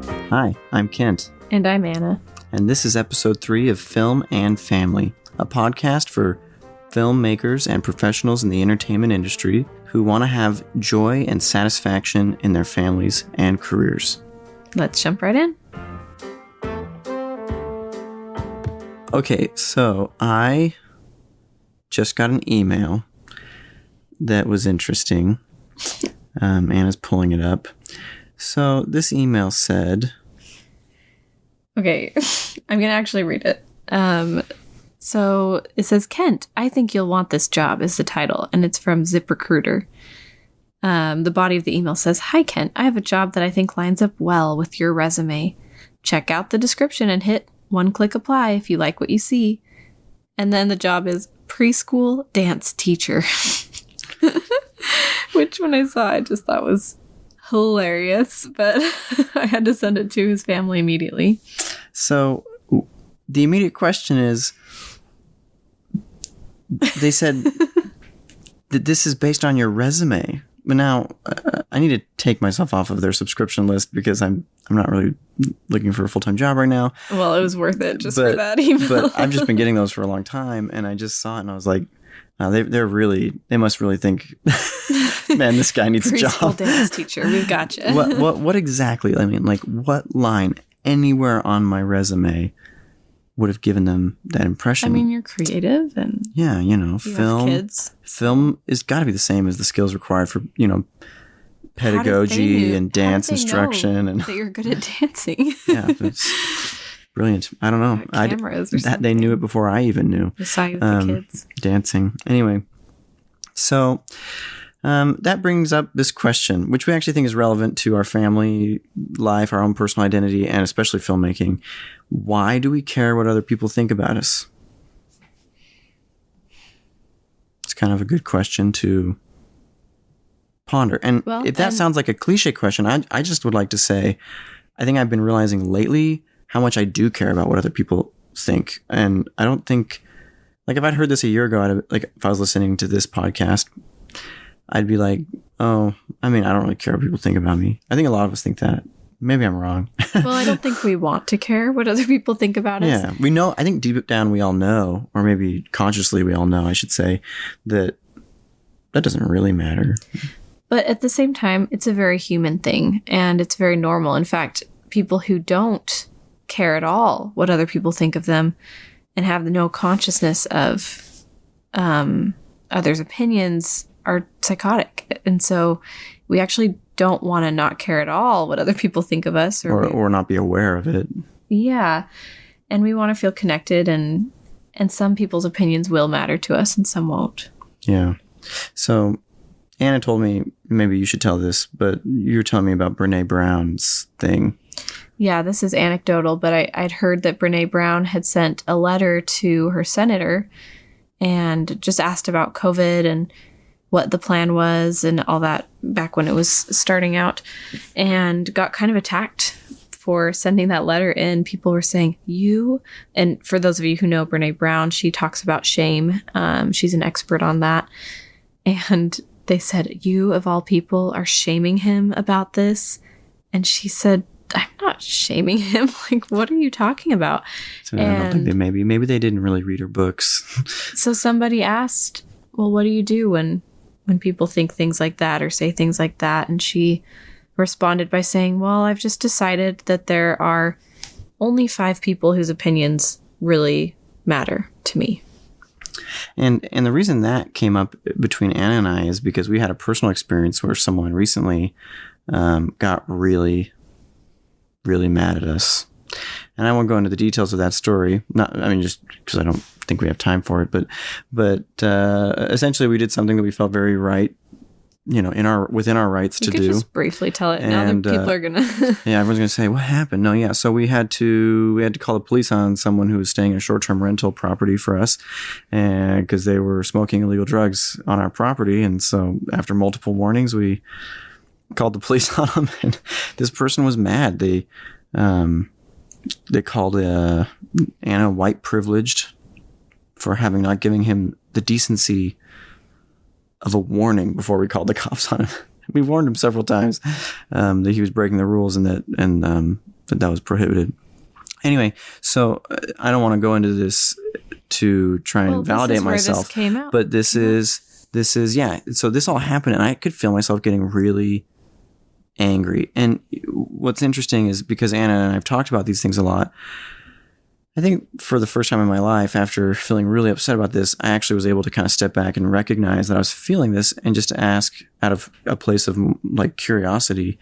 Hi, I'm Kent. And I'm Anna. And this is episode 3 of Film and Family, a podcast for filmmakers and professionals in the entertainment industry who want to have joy and satisfaction in their families and careers. Let's jump right in. Okay, so I just got an email that was interesting. Anna's pulling it up. So this email said... Okay, I'm going to actually read it. So it says, Kent, I think you'll want this job is the title, and it's from ZipRecruiter. The body of the email says, Hi, Kent. I have a job that I think lines up well with your resume. Check out the description and hit one-click apply if you like what you see. And then the job is preschool dance teacher. Which when I saw, I just thought was hilarious, but I had to send it to his family immediately. So the immediate question is, they said that this is based on your resume. But now I need to take myself off of their subscription list because I'm not really looking for a full-time job right now. Well, it was worth it for that email. But I've just been getting those for a long time, and I just saw it and I was like, they must really think, man, this guy needs a job. Preschool dance teacher, we've got you. What exactly? I mean, like, what line anywhere on my resume would have given them that impression? I mean, you're creative and yeah, film. Have kids. Film is got to be the same as the skills required for pedagogy and dance instruction and that you're good at dancing. Yeah, it's brilliant. I don't know. Cameras or something. They knew it before I even knew. I saw you with the kids dancing. Anyway, so that brings up this question, which we actually think is relevant to our family life, our own personal identity, and especially filmmaking. Why do we care what other people think about us? It's kind of a good question to ponder. And if that sounds like a cliche question, I just would like to say, I think I've been realizing lately how much I do care about what other people think. And I don't think, like, if I'd heard this a year ago, if I was listening to this podcast, I'd be like, oh, I mean, I don't really care what people think about me. I think a lot of us think that. Maybe I'm wrong. Well, I don't think we want to care what other people think about us. Yeah, we know. I think deep down we all know, or maybe consciously we all know, I should say, that doesn't really matter. But at the same time, it's a very human thing, and it's very normal. In fact, people who don't care at all what other people think of them and have no consciousness of others' opinions are psychotic. And so we actually don't want to not care at all what other people think of us. Or not be aware of it. Yeah. And we want to feel connected, and some people's opinions will matter to us and some won't. Yeah. So Anna told me, maybe you should tell this, but you were telling me about Brene Brown's thing. Yeah, this is anecdotal, but I'd heard that Brene Brown had sent a letter to her senator and just asked about COVID and what the plan was and all that back when it was starting out, and got kind of attacked for sending that letter in. People were saying, and for those of you who know Brene Brown, she talks about shame. She's an expert on that. And they said, you of all people are shaming him about this. And she said, I'm not shaming him. Like, what are you talking about? So I don't think maybe they didn't really read her books. So somebody asked, well, what do you do when people think things like that or say things like that? And she responded by saying, well, I've just decided that there are only 5 people whose opinions really matter to me. And the reason that came up between Anna and I is because we had a personal experience where someone recently got really, really mad at us. And I won't go into the details of that story. Just because I don't think we have time for it. But essentially, we did something that we felt very right, within our rights to do. You could just briefly tell it. Now that people are gonna. Yeah, everyone's gonna say, "What happened?" No, yeah. So we had to call the police on someone who was staying in a short-term rental property for us, and because they were smoking illegal drugs on our property. And so after multiple warnings, we called the police on them, and this person was mad. They called Anna white privileged for having not giving him the decency of a warning before we called the cops on him. we warned him several times that he was breaking the rules and that was prohibited. Anyway, so I don't want to go into this to try and validate myself. This came out. But this is so this all happened, and I could feel myself getting really angry. And what's interesting is because Anna and I have talked about these things a lot, I think for the first time in my life, after feeling really upset about this, I actually was able to kind of step back and recognize that I was feeling this and just to ask out of a place of like curiosity,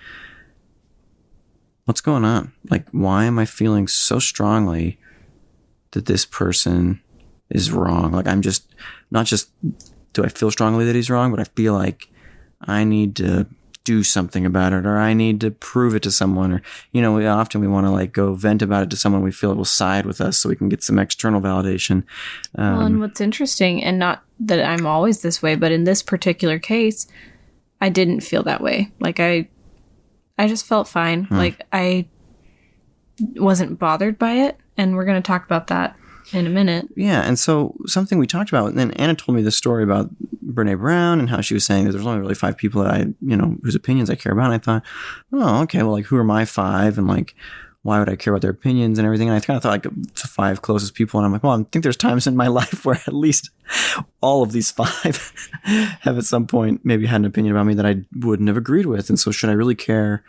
what's going on? Like, why am I feeling so strongly that this person is wrong? Like, I'm just, not just do I feel strongly that he's wrong, but I feel like I need to do something about it, or I need to prove it to someone, or, we want to like go vent about it to someone we feel it will side with us so we can get some external validation. Well, and what's interesting, and not that I'm always this way, but in this particular case, I didn't feel that way. Like I just felt fine. Like I wasn't bothered by it. And we're going to talk about that in a minute. Yeah. And so something we talked about, and then Anna told me this story about Brene Brown and how she was saying that there's only really 5 people that whose opinions I care about. And I thought, oh, okay, well, like, who are my 5? And like, why would I care about their opinions and everything? And I kind of thought like the 5 closest people. And I'm like, well, I think there's times in my life where at least all of these 5 have at some point maybe had an opinion about me that I wouldn't have agreed with. And so should I really care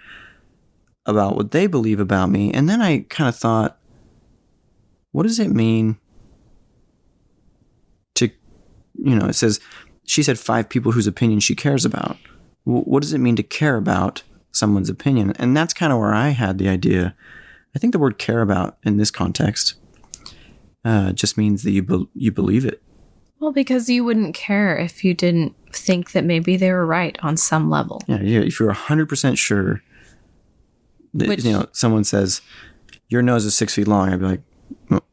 about what they believe about me? And then I kind of thought, what does it mean to, it says, she said 5 people whose opinion she cares about. What does it mean to care about someone's opinion? And that's kind of where I had the idea. I think the word care about in this context just means that you believe it. Well, because you wouldn't care if you didn't think that maybe they were right on some level. Yeah. If you're 100% sure that, someone says, your nose is 6 feet long, I'd be like,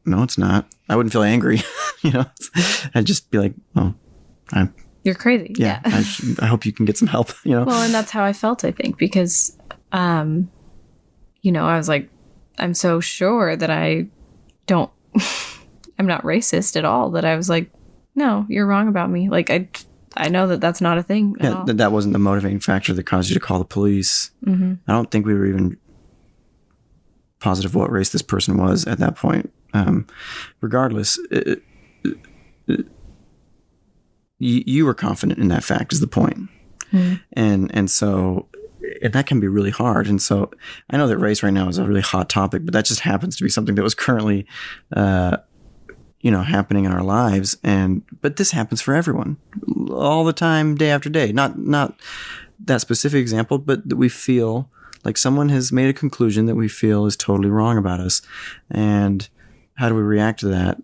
no, it's not. I wouldn't feel angry. I'd just be like, oh, you're crazy. Yeah. I hope you can get some help, Well, and that's how I felt, I think, because, I was like, I'm so sure that I'm not racist at all, that I was like, no, you're wrong about me. Like, I know that that's not a thing at all. That wasn't the motivating factor that caused you to call the police. Mm-hmm. I don't think we were even positive what race this person was at that point. Regardless, you were confident in that fact is the point. Mm-hmm. And so that can be really hard. And so I know that race right now is a really hot topic, but that just happens to be something that was currently, happening in our lives. But this happens for everyone all the time, day after day. Not that specific example, but that we feel like someone has made a conclusion that we feel is totally wrong about us. And how do we react to that?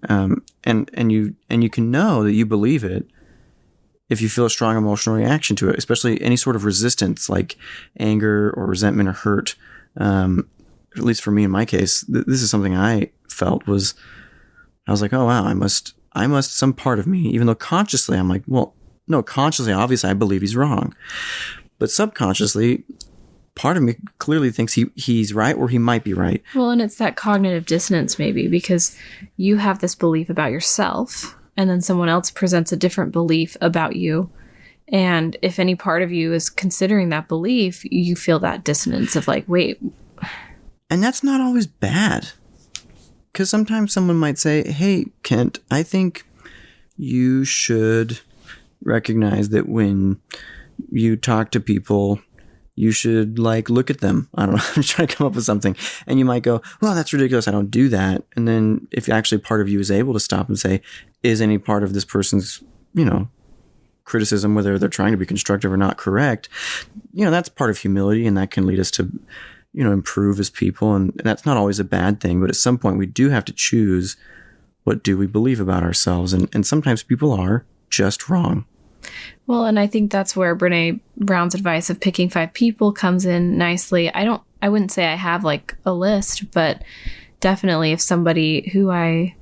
And you can know that you believe it if you feel a strong emotional reaction to it, especially any sort of resistance like anger or resentment or hurt. At least for me, in my case, this is something I felt I was like, oh, wow, I must, some part of me, even though consciously I'm like, well, no, consciously, obviously I believe he's wrong. But subconsciously, part of me clearly thinks he's right, or he might be right. Well, and it's that cognitive dissonance maybe, because you have this belief about yourself, and then someone else presents a different belief about you. And if any part of you is considering that belief, you feel that dissonance of like, wait. And that's not always bad. Because sometimes someone might say, hey, Kent, I think you should recognize that when you talk to people, you should like look at them. I don't know. I'm trying to come up with something. And you might go, well, that's ridiculous. I don't do that. And then if actually part of you is able to stop and say, is any part of this person's, criticism, whether they're trying to be constructive or not, correct, that's part of humility, and that can lead us to, improve as people. And that's not always a bad thing. But at some point we do have to choose, what do we believe about ourselves? And sometimes people are just wrong. Well, and I think that's where Brene Brown's advice of picking 5 people comes in nicely. I wouldn't say I have like a list, but definitely if somebody who I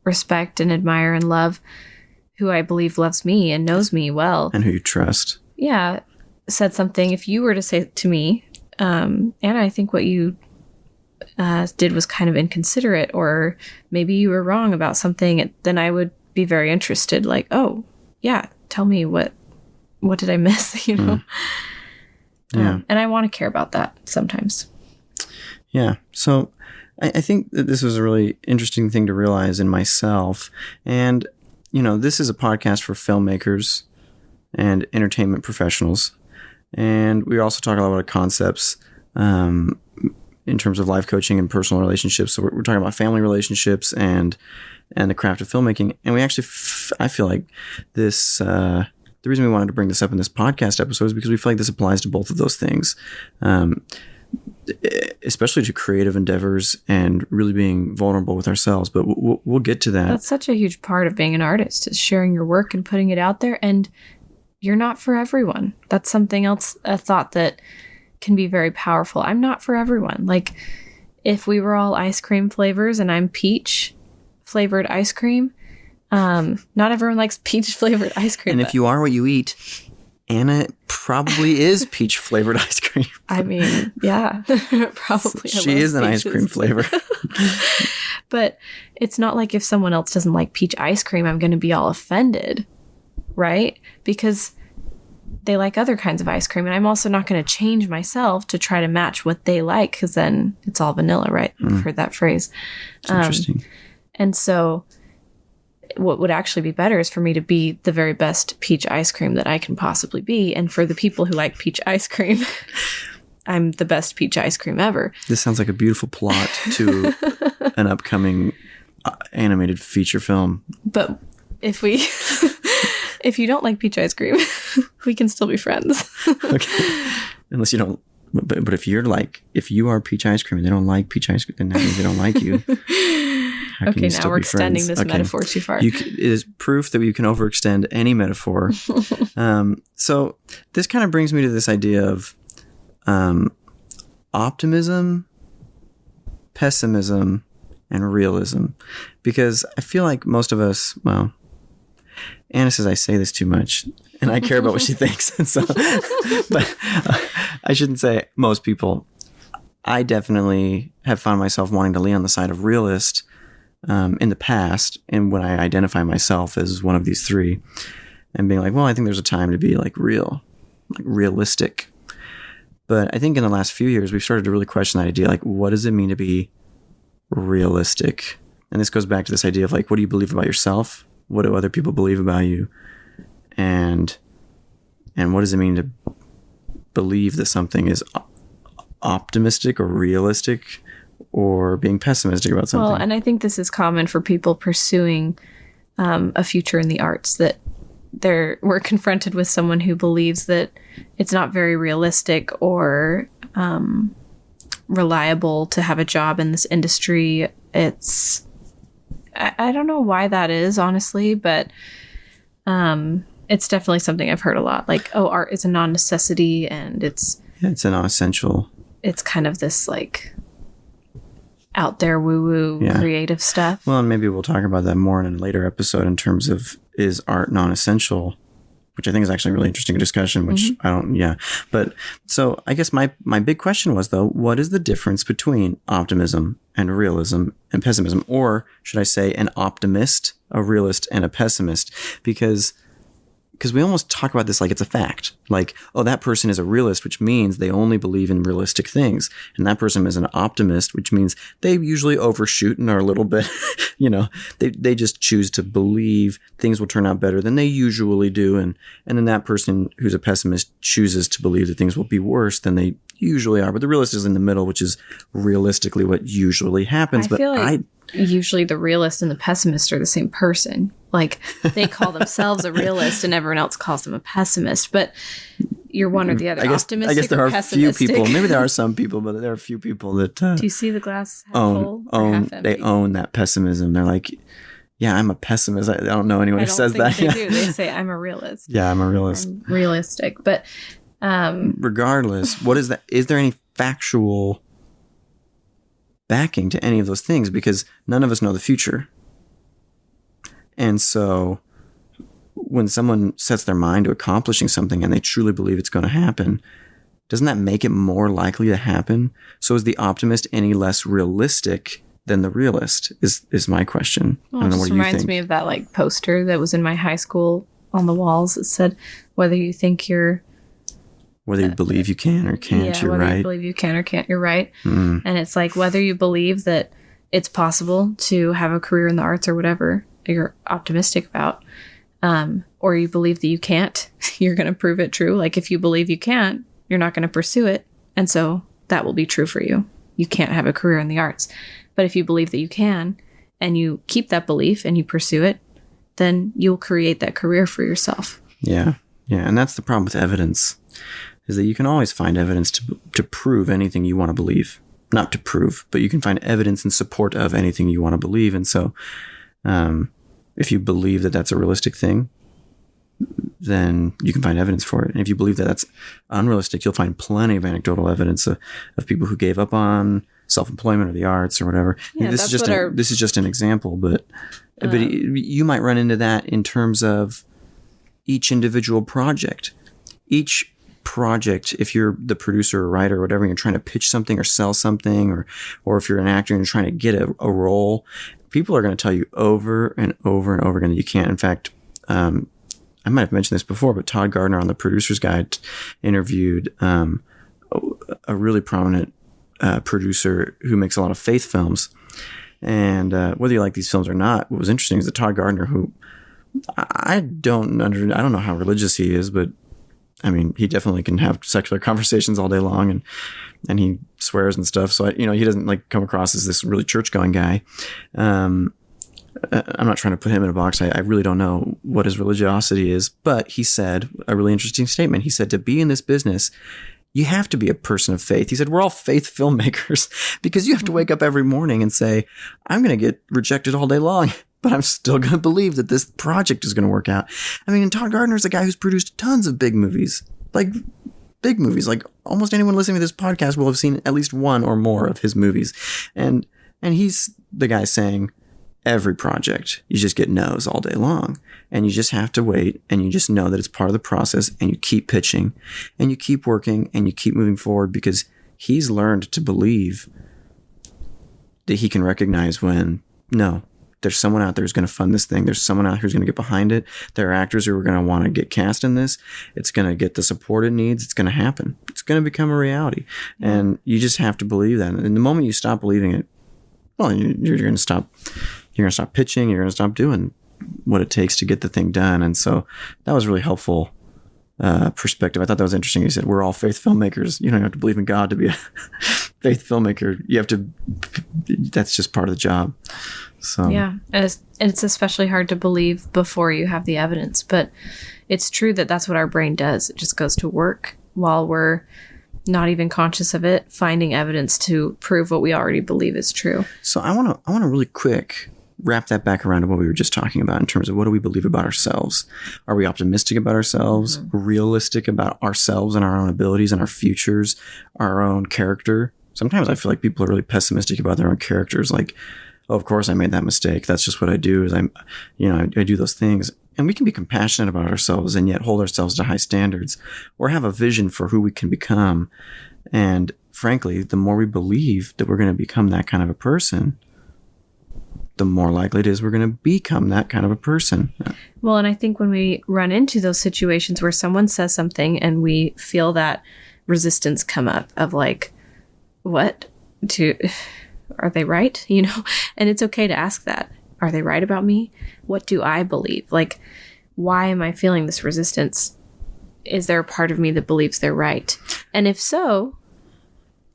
respect and admire and love, who I believe loves me and knows me well. And who you trust. Yeah. Said something, if you were to say to me, Anna, I think what you did was kind of inconsiderate, or maybe you were wrong about something, then I would be very interested. Like, oh, yeah, tell me what did I miss? And I want to care about that sometimes. Yeah. So I think that this was a really interesting thing to realize in myself. And, this is a podcast for filmmakers and entertainment professionals. And we also talk a lot about concepts in terms of life coaching and personal relationships. So we're talking about family relationships and the craft of filmmaking. And we actually, I feel like this, the reason we wanted to bring this up in this podcast episode is because we feel like this applies to both of those things, especially to creative endeavors and really being vulnerable with ourselves. But we'll get to that. That's such a huge part of being an artist, is sharing your work and putting it out there. And you're not for everyone. That's something else, a thought that can be very powerful. I'm not for everyone. Like, if we were all ice cream flavors and I'm peach flavored ice cream, not everyone likes peach flavored ice cream. And if you are what you eat, Anna probably is peach flavored ice cream. I mean, yeah, probably. She is an ice cream flavor. But it's not like if someone else doesn't like peach ice cream, I'm going to be all offended, right? Because they like other kinds of ice cream. And I'm also not going to change myself to try to match what they like, because then it's all vanilla, right? I've heard that phrase. It's interesting. And so what would actually be better is for me to be the very best peach ice cream that I can possibly be. And for the people who like peach ice cream, I'm the best peach ice cream ever. This sounds like a beautiful plot to an upcoming animated feature film. But if you don't like peach ice cream, we can still be friends. Okay. Unless you don't. But if you are peach ice cream and they don't like peach ice cream, then that means they don't like you. Okay, now we're extending this metaphor too far. It is proof that you can overextend any metaphor. So this kind of brings me to this idea of optimism, pessimism, and realism. Because I feel like most of us, well, Anna says I say this too much, and I care about what she thinks. So, but I shouldn't say most people. I definitely have found myself wanting to lean on the side of realist in the past, and when I identify myself as one of these three, and being like, well, I think there's a time to be like realistic. But I think in the last few years, we've started to really question that idea. Like, what does it mean to be realistic? And this goes back to this idea of like, what do you believe about yourself? What do other people believe about you? And what does it mean to believe that something is optimistic or realistic, or being pessimistic about something? Well, and I think this is common for people pursuing a future in the arts, that we're confronted with someone who believes that it's not very realistic or reliable to have a job in this industry. I don't know why that is, honestly, but it's definitely something I've heard a lot. Like, oh, art is a non-necessity, and it's a non-essential. It's kind of this like out there woo-woo creative stuff. Well, and maybe we'll talk about that more in a later episode in terms of, is art non-essential, which I think is actually a really interesting discussion, which But so I guess my big question was, though, what is the difference between optimism and realism and pessimism? Or should I say an optimist, a realist, and a pessimist? Because we almost talk about this like it's a fact. Like, oh, that person is a realist, which means they only believe in realistic things. And that person is an optimist, which means they usually overshoot and are a little bit, they just choose to believe things will turn out better than they usually do. And then that person who's a pessimist chooses to believe that things will be worse than they usually are. But the realist is in the middle, which is realistically what usually happens. I feel like usually the realist and the pessimist are the same person. Like, they call themselves a realist and everyone else calls them a pessimist, but you're one or the other. Optimistic, I guess there are a few people, maybe there are some people, but there are a few people that do you see the glass half full or half empty? They own that pessimism. They're like, yeah, I'm a pessimist. I don't know anyone who says that. They do. They say, I'm a realist. Yeah, I'm a realist. I'm realistic. But regardless, what is that? Is there any factual backing to any of those things? Because none of us know the future. And so when someone sets their mind to accomplishing something and they truly believe it's going to happen, doesn't that make it more likely to happen? So is the optimist any less realistic than the realist is my question. Well, it just reminds me of that like poster that was in my high school on the walls. It said, whether you think you're Whether you believe you can or can't, you're whether right. You believe you can or can't, you're right. And it's like whether you believe that it's possible to have a career in the arts or whatever you're optimistic about, or you believe that you can't, you're going to prove it true. Like if you believe you can't, you're not going to pursue it. And so that will be true for you. You can't have a career in the arts. But if you believe that you can and you keep that belief and you pursue it, then you'll create that career for yourself. Yeah. Yeah. And that's the problem with evidence, is that you can always find evidence to prove anything you want to believe. Not to prove, but you can find evidence in support of anything you want to believe. And so if you believe that that's a realistic thing, then you can find evidence for it. And if you believe that that's unrealistic, you'll find plenty of anecdotal evidence of people who gave up on self-employment or the arts or whatever. Yeah, this is just an example, but you might run into that in terms of each individual project. Each project, if you're the producer or writer or whatever, you're trying to pitch something or sell something, or if you're an actor and you're trying to get a role, people are going to tell you over and over and over again that you can't. In fact, I might have mentioned this before, but Todd Gardner on The Producer's Guide interviewed a really prominent producer who makes a lot of faith films. And whether you like these films or not, what was interesting is that Todd Gardner, who I don't know how religious he is, but I mean, he definitely can have secular conversations all day long, and he swears and stuff. So he doesn't like come across as this really church-going guy. I'm not trying to put him in a box. I really don't know what his religiosity is, but he said a really interesting statement. He said, to be in this business, you have to be a person of faith. He said, we're all faith filmmakers because you have to wake up every morning and say, I'm going to get rejected all day long, but I'm still going to believe that this project is going to work out. I mean, and Todd Gardner is a guy who's produced tons of big movies. Like almost anyone listening to this podcast will have seen at least one or more of his movies. And he's the guy saying, every project, you just get no's all day long, and you just have to wait, and you just know that it's part of the process, and you keep pitching, and you keep working, and you keep moving forward, because he's learned to believe that he can recognize when, no, there's someone out there who's going to fund this thing. There's someone out there who's going to get behind it. There are actors who are going to want to get cast in this. It's going to get the support it needs. It's going to happen. It's going to become a reality. And you just have to believe that. And the moment you stop believing it, well, you're going to stop. You're going to stop pitching. You're going to stop doing what it takes to get the thing done. And so that was really helpful perspective. I thought that was interesting. You said, we're all faith filmmakers. You don't have to believe in God to be a faith filmmaker. You have to, that's just part of the job. So yeah, and it's especially hard to believe before you have the evidence, but it's true that that's what our brain does. It just goes to work while we're not even conscious of it, finding evidence to prove what we already believe is true. So I want to really quick wrap that back around to what we were just talking about in terms of what do we believe about ourselves? Are we optimistic about ourselves, realistic about ourselves and our own abilities and our futures, our own character? Sometimes I feel like people are really pessimistic about their own characters. Like, oh, of course I made that mistake. That's just what I do is I do those things. And we can be compassionate about ourselves and yet hold ourselves to high standards or have a vision for who we can become. And frankly, the more we believe that we're going to become that kind of a person, the more likely it is we're going to become that kind of a person. Well, and I think when we run into those situations where someone says something and we feel that resistance come up of like, are they right? And it's okay to ask that. Are they right about me? What do I believe? Like, why am I feeling this resistance? Is there a part of me that believes they're right? And if so,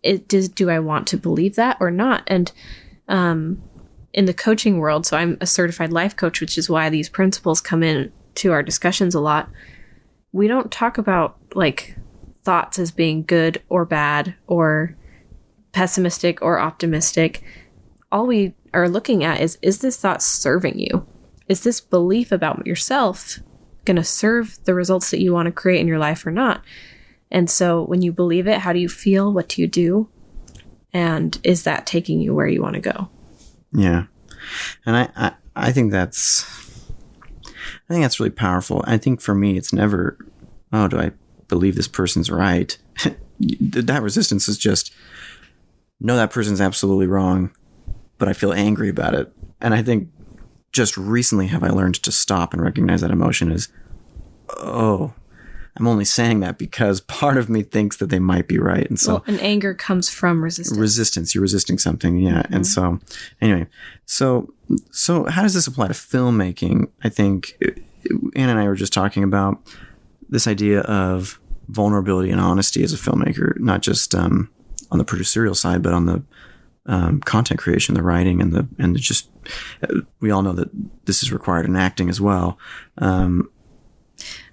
do I want to believe that or not? And in the coaching world, so I'm a certified life coach, which is why these principles come in to our discussions a lot. We don't talk about like thoughts as being good or bad or pessimistic or optimistic. All we are looking at is this thought serving you? Is this belief about yourself going to serve the results that you want to create in your life or not? And so when you believe it, how do you feel? What do you do? And is that taking you where you want to go? Yeah. And I think that's really powerful. I think for me, it's never, oh, do I believe this person's right? That resistance is just, no, that person's absolutely wrong, but I feel angry about it. And I think just recently have I learned to stop and recognize that emotion as, oh, I'm only saying that because part of me thinks that they might be right. And so, and anger comes from resistance. You're resisting something. Yeah. Mm-hmm. And so anyway, so how does this apply to filmmaking? I think Anna and I were just talking about this idea of vulnerability and honesty as a filmmaker, not just on the producerial side, but on the content creation, the writing, and the just we all know that this is required in acting as well.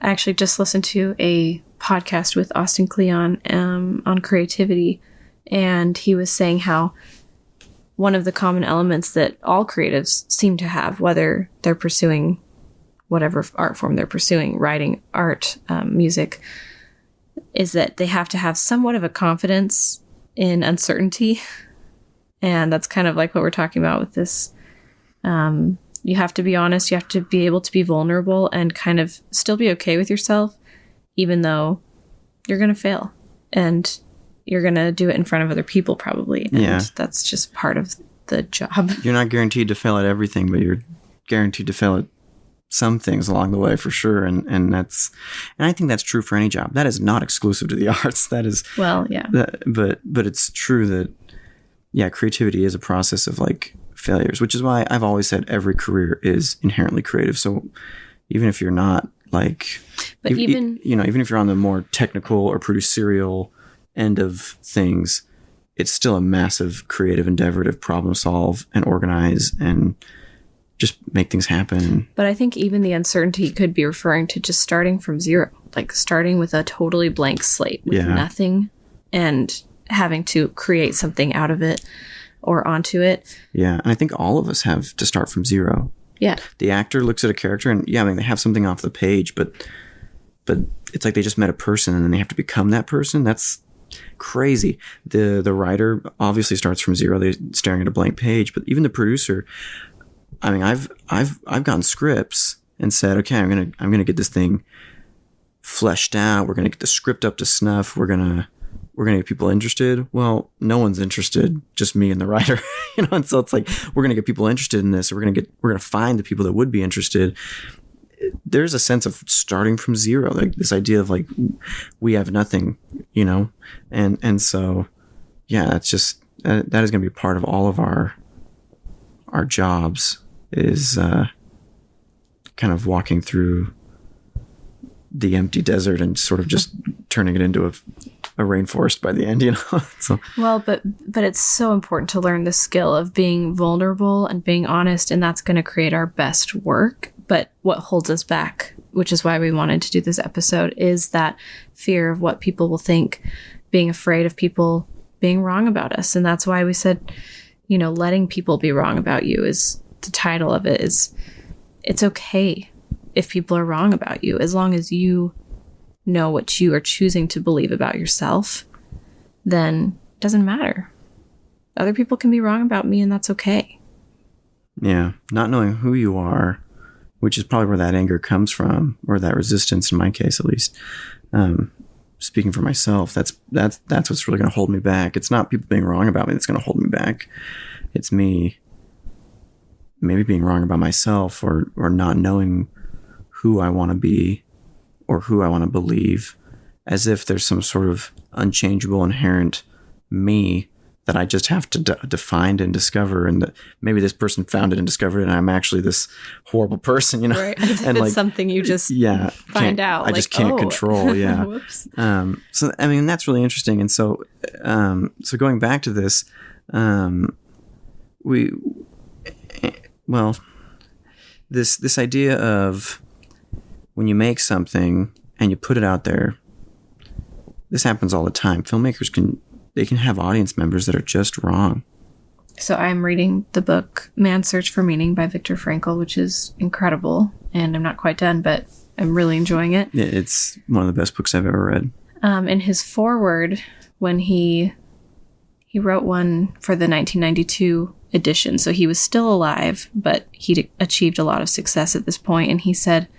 I actually just listened to a podcast with Austin Kleon on creativity, and he was saying how one of the common elements that all creatives seem to have, whether they're pursuing whatever art form they're pursuing, writing, art, music, is that they have to have somewhat of a confidence in uncertainty. And that's kind of like what we're talking about with this. You have to be honest. You have to be able to be vulnerable and kind of still be okay with yourself, even though you're going to fail and you're going to do it in front of other people probably. And that's just part of the job. You're not guaranteed to fail at everything, but you're guaranteed to fail at some things along the way for sure. And I think that's true for any job. That is not exclusive to the arts. That is, well, yeah. But it's true that, yeah, creativity is a process of like failures, which is why I've always said every career is inherently creative. So even if you're not like, but even if you're on the more technical or producerial end of things, it's still a massive creative endeavor to problem solve and organize and just make things happen. But I think even the uncertainty could be referring to just starting from zero, like starting with a totally blank slate with nothing and having to create something out of it or onto it. Yeah. And I think all of us have to start from zero. Yeah. The actor looks at a character and they have something off the page, but it's like they just met a person and then they have to become that person. That's crazy. The writer obviously starts from zero. They're staring at a blank page, but even the producer, I mean, I've gotten scripts and said, okay, I'm going to get this thing fleshed out. We're going to get the script up to snuff. We're going to get people interested. Well, no one's interested, just me and the writer, and so it's like, we're going to get people interested in this. We're going to find the people that would be interested. There's a sense of starting from zero, like this idea of like, we have nothing, and so, yeah, that's just, that is going to be part of all of our jobs is, kind of walking through the empty desert and sort of just turning it into a rainforest by the end, So. Well, but it's so important to learn the skill of being vulnerable and being honest, and that's going to create our best work. But what holds us back, which is why we wanted to do this episode, is that fear of what people will think, being afraid of people being wrong about us. And that's why we said, letting people be wrong about you is the title of it. Is it's okay if people are wrong about you, as long as you know what you are choosing to believe about yourself, then it doesn't matter. Other people can be wrong about me, and that's okay. Yeah. Not knowing who you are, which is probably where that anger comes from, or that resistance in my case, at least. Speaking for myself, that's what's really going to hold me back. It's not people being wrong about me that's going to hold me back. It's me maybe being wrong about myself or not knowing who I want to be or who I want to believe, as if there's some sort of unchangeable, inherent me that I just have to find and discover, and that maybe this person found it and discovered it, and I'm actually this horrible person, Right. As if and it's something you just find out. I just can't control. Yeah. Whoops. So I mean, that's really interesting. And so going back to this, this idea of when you make something and you put it out there, this happens all the time. Filmmakers can have audience members that are just wrong. So I'm reading the book Man's Search for Meaning by Viktor Frankl, which is incredible, and I'm not quite done, but I'm really enjoying it. Yeah, it's one of the best books I've ever read. In his foreword, when he wrote one for the 1992 edition, so he was still alive, but he'd achieved a lot of success at this point, and he said,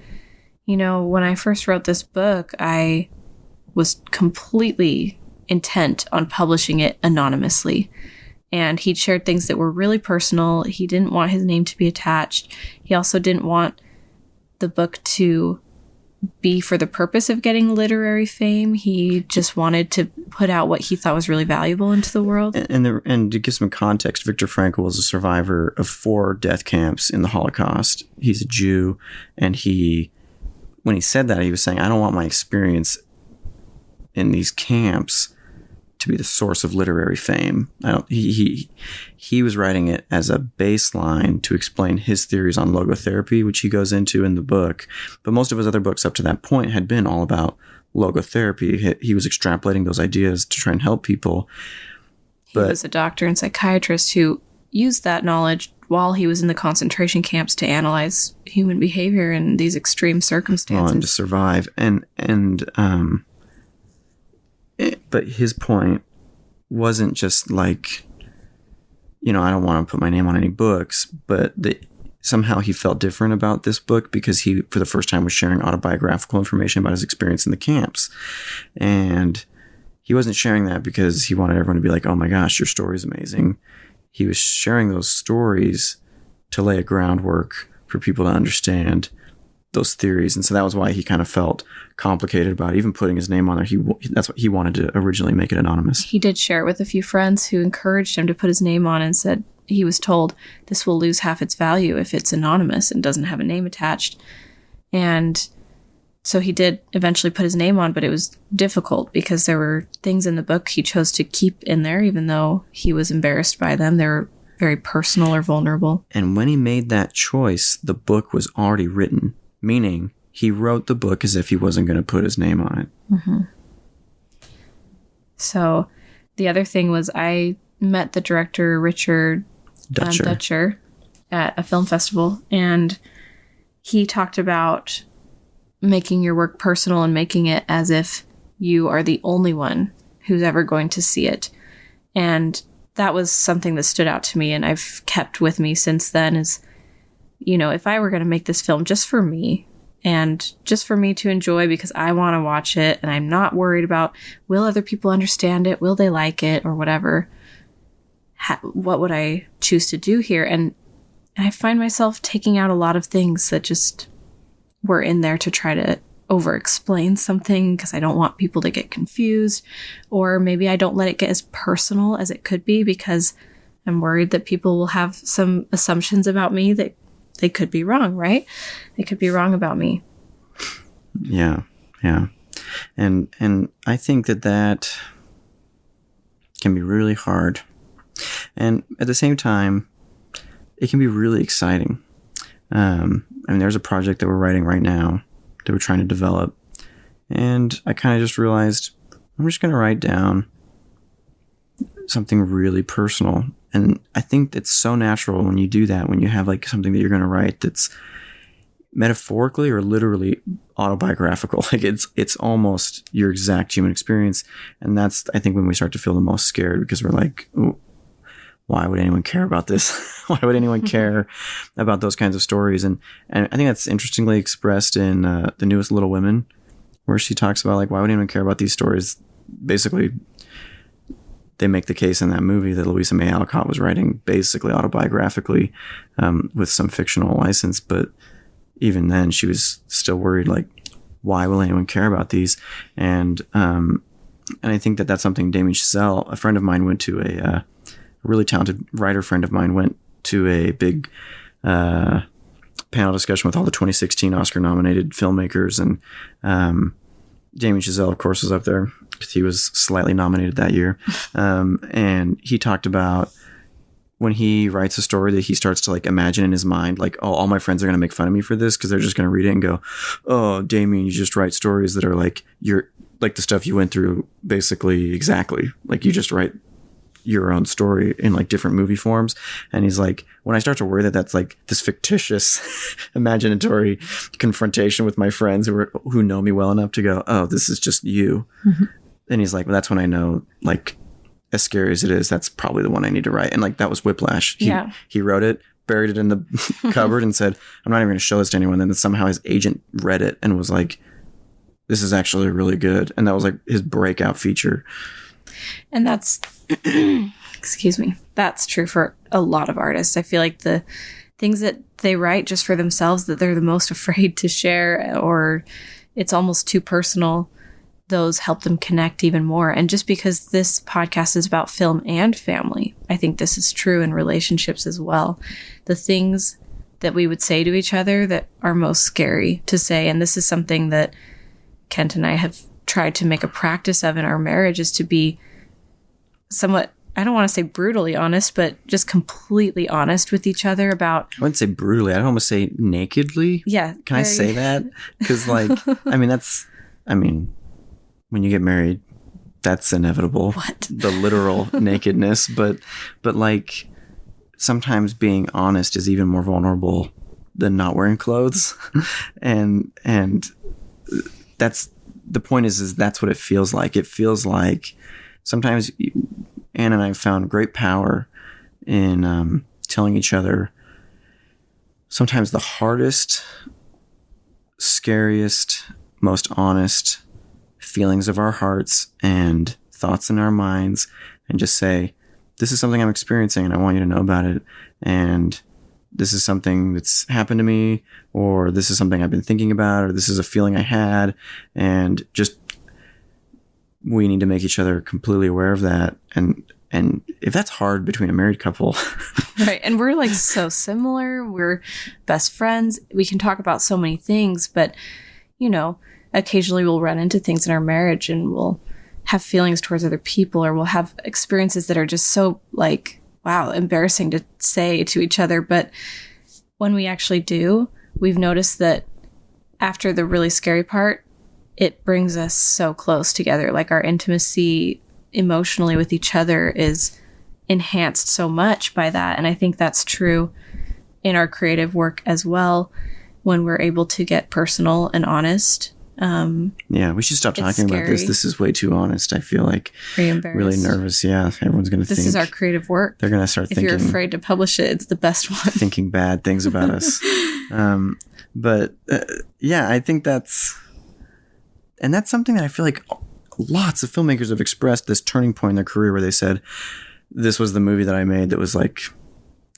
when I first wrote this book, I was completely intent on publishing it anonymously. And he'd shared things that were really personal. He didn't want his name to be attached. He also didn't want the book to be for the purpose of getting literary fame. He just wanted to put out what he thought was really valuable into the world. And to give some context, Viktor Frankl was a survivor of 4 death camps in the Holocaust. He's a Jew, and when he said that, he was saying, I don't want my experience in these camps to be the source of literary fame. He was writing it as a baseline to explain his theories on logotherapy, which he goes into in the book. But most of his other books up to that point had been all about logotherapy. He was extrapolating those ideas to try and help people. He was a doctor and psychiatrist who used that knowledge while he was in the concentration camps to analyze human behavior in these extreme circumstances. And to survive. But his point wasn't just like, I don't want to put my name on any books, but somehow he felt different about this book because he, for the first time, was sharing autobiographical information about his experience in the camps. And he wasn't sharing that because he wanted everyone to be like, oh my gosh, your story is amazing. He was sharing those stories to lay a groundwork for people to understand those theories. And so that was why he kind of felt complicated about even putting his name on there. That's what he wanted to originally make it anonymous. He did share it with a few friends who encouraged him to put his name on and said he was told this will lose half its value if it's anonymous and doesn't have a name attached. And so he did eventually put his name on, but it was difficult because there were things in the book he chose to keep in there, even though he was embarrassed by them. They were very personal or vulnerable. And when he made that choice, the book was already written. Meaning, he wrote the book as if he wasn't going to put his name on it. Mm-hmm. So, the other thing was I met the director, Richard Dutcher, at a film festival, and he talked about making your work personal and making it as if you are the only one who's ever going to see it. And that was something that stood out to me, and I've kept with me since then is, if I were going to make this film just for me and just for me to enjoy because I want to watch it and I'm not worried about will other people understand it, will they like it, or whatever, what would I choose to do here? And I find myself taking out a lot of things that just were in there to try to over-explain something because I don't want people to get confused, or maybe I don't let it get as personal as it could be because I'm worried that people will have some assumptions about me that they could be wrong, right? They could be wrong about me. Yeah. And I think that can be really hard. And at the same time, it can be really exciting. There's a project that we're writing right now that we're trying to develop. And I kind of just realized I'm just going to write down something really personal. And I think it's so natural when you do that, when you have like something that you're going to write that's metaphorically or literally autobiographical. Like it's almost your exact human experience. And that's, I think, when we start to feel the most scared because we're like, why would anyone care about this? Why would anyone care about those kinds of stories? And I think that's interestingly expressed in the newest Little Women, where she talks about like, why would anyone care about these stories? Basically, they make the case in that movie that Louisa May Alcott was writing basically autobiographically with some fictional license. But even then, she was still worried, like, why will anyone care about these? And I think that that's something Damien Chazelle, a friend of mine, went to a really talented writer friend of mine, went to a big panel discussion with all the 2016 Oscar-nominated filmmakers. And Damien Chazelle, of course, was up there because he was slightly nominated that year. And he talked about when he writes a story that he starts to like imagine in his mind, like, oh, all my friends are going to make fun of me for this because they're just going to read it and go, oh, Damien, you just write stories that are like you're like the stuff you went through basically exactly. Like you just write your own story in like different movie forms. And he's like, when I start to worry that that's like this fictitious imaginatory confrontation with my friends who know me well enough to go, oh, this is just you. Mm-hmm. And he's like, well, that's when I know, like, as scary as it is, that's probably the one I need to write. And like, that was Whiplash. He wrote it, buried it in the cupboard and said, I'm not even going to show this to anyone. And then somehow his agent read it and was like, this is actually really good. And that was like his breakout feature. And that's, excuse me, that's true for a lot of artists. I feel like the things that they write just for themselves that they're the most afraid to share or, it's almost too personal, those help them connect even more. And just because this podcast is about film and family, I think this is true in relationships as well. The things that we would say to each other that are most scary to say, and this is something that Kent and I have tried to make a practice of in our marriage, is to be somewhat, I don't want to say brutally honest, but just completely honest with each other about... I wouldn't say brutally. I'd almost say nakedly. Yeah. Can I say that? Because when you get married, that's inevitable. What? The literal nakedness. But like, sometimes being honest is even more vulnerable than not wearing clothes. and that's the point is that's what it feels like. It feels like sometimes Anne and I found great power in telling each other sometimes the hardest, scariest, most honest feelings of our hearts and thoughts in our minds, and just say, this is something I'm experiencing and I want you to know about it. And this is something that's happened to me, or this is something I've been thinking about, or this is a feeling I had. And just, we need to make each other completely aware of that. And if that's hard between a married couple. Right. And we're like so similar. We're best friends. We can talk about so many things, but occasionally we'll run into things in our marriage and we'll have feelings towards other people, or we'll have experiences that are just so like, wow, embarrassing to say to each other. But when we actually do, we've noticed that after the really scary part, it brings us so close together. Like our intimacy emotionally with each other is enhanced so much by that. And I think that's true in our creative work as well, when we're able to get personal and honest. We should stop talking about this. This is way too honest. I feel like really nervous. Yeah, everyone's going to think. This is our creative work. They're going to start thinking. If you're afraid to publish it, it's the best one. Thinking bad things about us. I think that's something that I feel like lots of filmmakers have expressed, this turning point in their career where they said, this was the movie that I made that was like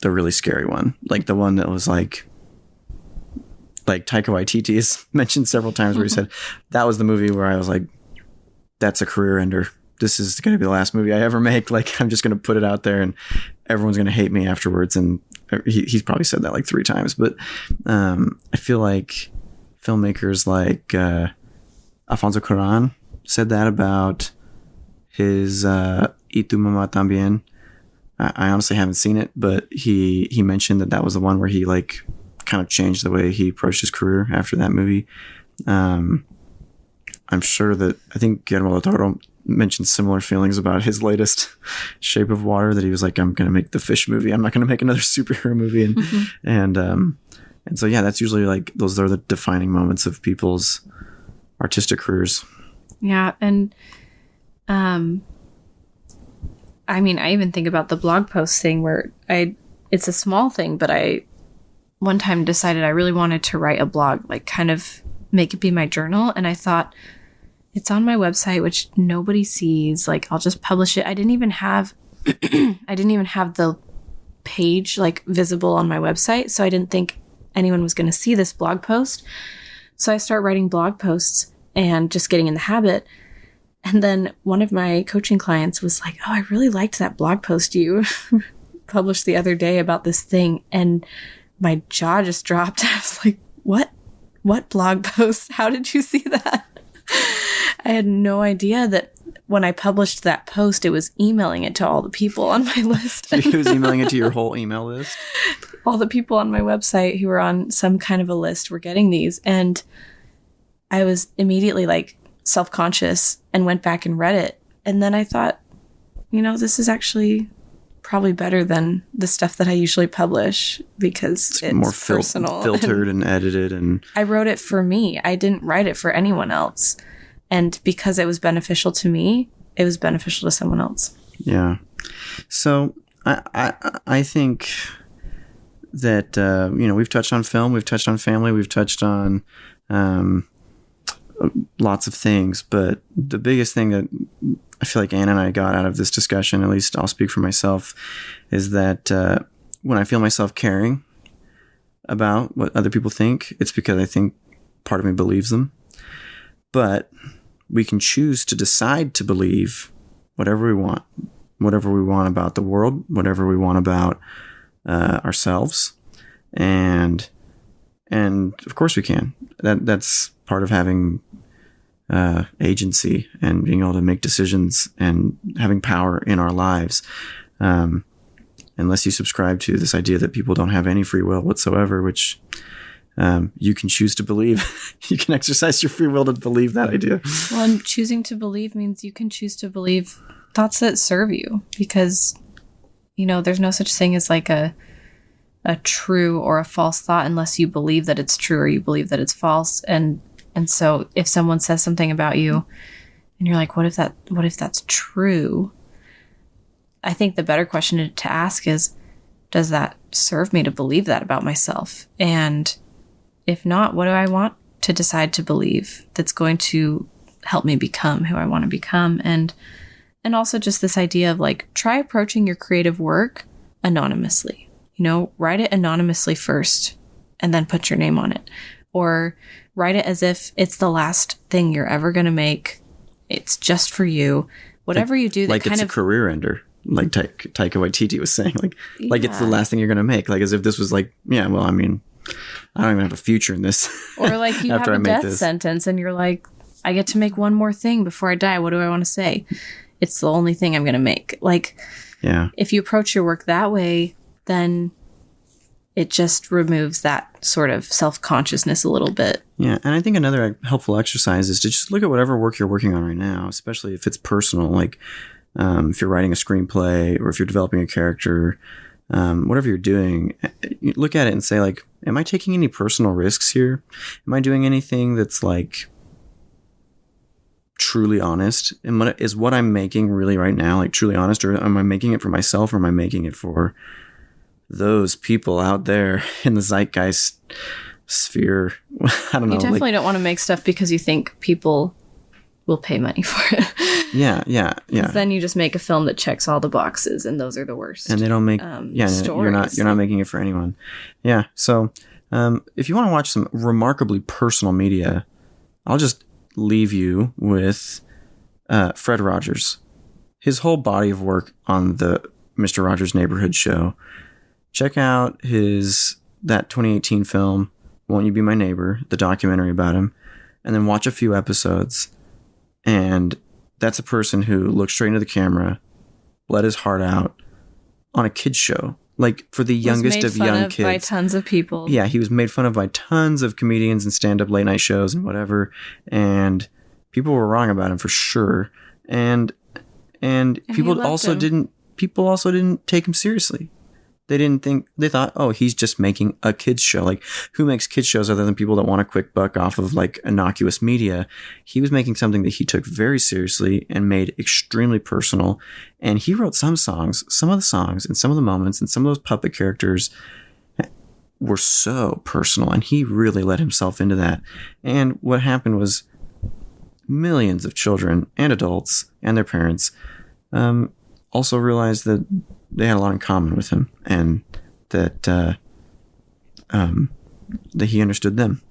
the really scary one. Like the one that was like Taika Waititi has mentioned several times, where he said, that was the movie where I was like, that's a career ender. This is going to be the last movie I ever make. Like, I'm just going to put it out there and everyone's going to hate me afterwards. And he's probably said that like 3 times. But I feel like filmmakers like Alfonso Cuarón said that about his Y Tu Mamá También. I honestly haven't seen it, but he mentioned that was the one where he like kind of changed the way he approached his career after that movie. I'm sure that I think Guillermo del Toro mentioned similar feelings about his latest Shape of Water, that he was like, I'm going to make the fish movie. I'm not going to make another superhero movie. And so, yeah, that's usually like, those are the defining moments of people's artistic careers. Yeah. And, I even think about the blog post thing where it's a small thing, but I one time decided I really wanted to write a blog, like kind of make it be my journal. And I thought, it's on my website, which nobody sees. Like, I'll just publish it. I didn't even have the page like visible on my website. So I didn't think anyone was going to see this blog post. So I start writing blog posts and just getting in the habit. And then one of my coaching clients was like, oh, I really liked that blog post you published the other day about this thing. And my jaw just dropped. I was like, what blog post? How did you see that? I had no idea that when I published that post, it was emailing it to all the people on my list. It was emailing it to your whole email list? All the people on my website who were on some kind of a list were getting these. And I was immediately like self-conscious and went back and read it. And then I thought, this is actually probably better than the stuff that I usually publish, because it's more personal, filtered and edited. And I wrote it for me. I didn't write it for anyone else. And because it was beneficial to me, it was beneficial to someone else. Yeah. So I think that, we've touched on film, we've touched on family, we've touched on lots of things. But the biggest thing that I feel like Anne and I got out of this discussion, at least I'll speak for myself, is that when I feel myself caring about what other people think, it's because I think part of me believes them. But we can choose to decide to believe whatever we want about the world, whatever we want about ourselves. And of course we can. That's part of having agency and being able to make decisions and having power in our lives. Unless you subscribe to this idea that people don't have any free will whatsoever, which you can choose to believe. You can exercise your free will to believe that idea. Well, and choosing to believe means you can choose to believe thoughts that serve you, because, there's no such thing as like a true or a false thought unless you believe that it's true or you believe that it's false. And so if someone says something about you and you're like, what if that's true? I think the better question to ask is, does that serve me to believe that about myself? And if not, what do I want to decide to believe that's going to help me become who I want to become? And also just this idea of like, try approaching your creative work anonymously. Write it anonymously first and then put your name on it. Or write it as if it's the last thing you're ever going to make. It's just for you. Whatever you do that like kind it's of... a career ender. Like Taika Waititi was saying, like it's the last thing you're going to make. Like as if this was like, yeah, well, I mean, I don't even have a future in this. Or like you have a death sentence and you're like, I get to make one more thing before I die. What do I want to say? It's the only thing I'm going to make. Like, yeah. If you approach your work that way, then it just removes that sort of self-consciousness a little bit. Yeah. And I think another helpful exercise is to just look at whatever work you're working on right now, especially if it's personal. Like, if you're writing a screenplay or if you're developing a character, whatever you're doing, you look at it and say, like, am I taking any personal risks here? Am I doing anything that's like truly honest? And is what I'm making really right now, like truly honest, or am I making it for myself, or am I making it for those people out there in the zeitgeist sphere? I don't know. You definitely don't want to make stuff because you think people will pay money for it. Yeah. Then you just make a film that checks all the boxes, and those are the worst. And they don't make stories. You're not making it for anyone. Yeah. So if you want to watch some remarkably personal media, I'll just leave you with Fred Rogers. His whole body of work on the Mr. Rogers' Neighborhood show. Check out that 2018 film, Won't You Be My Neighbor, the documentary about him, and then watch a few episodes. And that's a person who looked straight into the camera, let his heart out on a kid's show, like for the youngest of young kids. By tons of people. Yeah, he was made fun of by tons of comedians and stand-up late night shows and whatever. And people were wrong about him for sure. And people also didn't take him seriously. They thought, oh, he's just making a kid's show. Like, who makes kids shows other than people that want a quick buck off of like innocuous media? He was making something that he took very seriously and made extremely personal. And he wrote some of the songs and some of the moments and some of those puppet characters were so personal, and he really let himself into that. And what happened was millions of children and adults and their parents also realized that they had a lot in common with him, and that he understood them.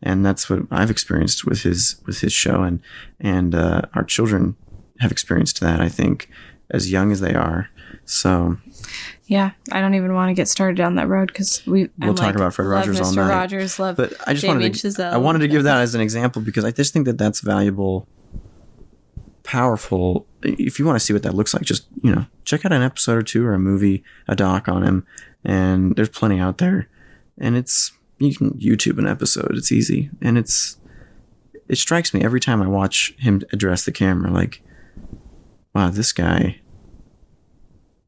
And that's what I've experienced with his show, and our children have experienced that, I think, as young as they are. So yeah, I don't even want to get started down that road because we'll talk about Fred Rogers all night. Mr. Rogers, love but I just Chazelle. I wanted to give that as an example because I just think that that's valuable, powerful. If you want to see what that looks like, just check out an episode or two or a movie, a doc on him, and there's plenty out there. And you can YouTube an episode. It's easy, and it strikes me every time I watch him address the camera, like, wow, this guy.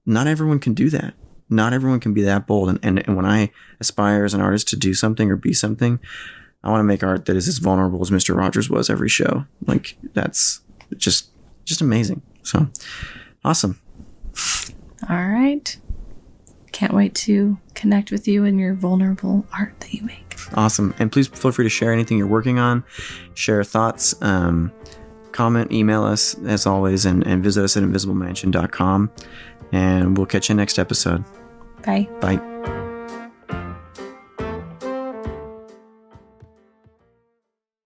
Not everyone can do that. Not everyone can be that bold. And when I aspire as an artist to do something or be something, I want to make art that is as vulnerable as Mr. Rogers was every show. Like, that's just amazing. So awesome. All right. Can't wait to connect with you and your vulnerable art that you make. Awesome. And please feel free to share anything you're working on, share thoughts, comment, email us as always, and visit us at invisiblemansion.com. And we'll catch you next episode. Bye. Bye.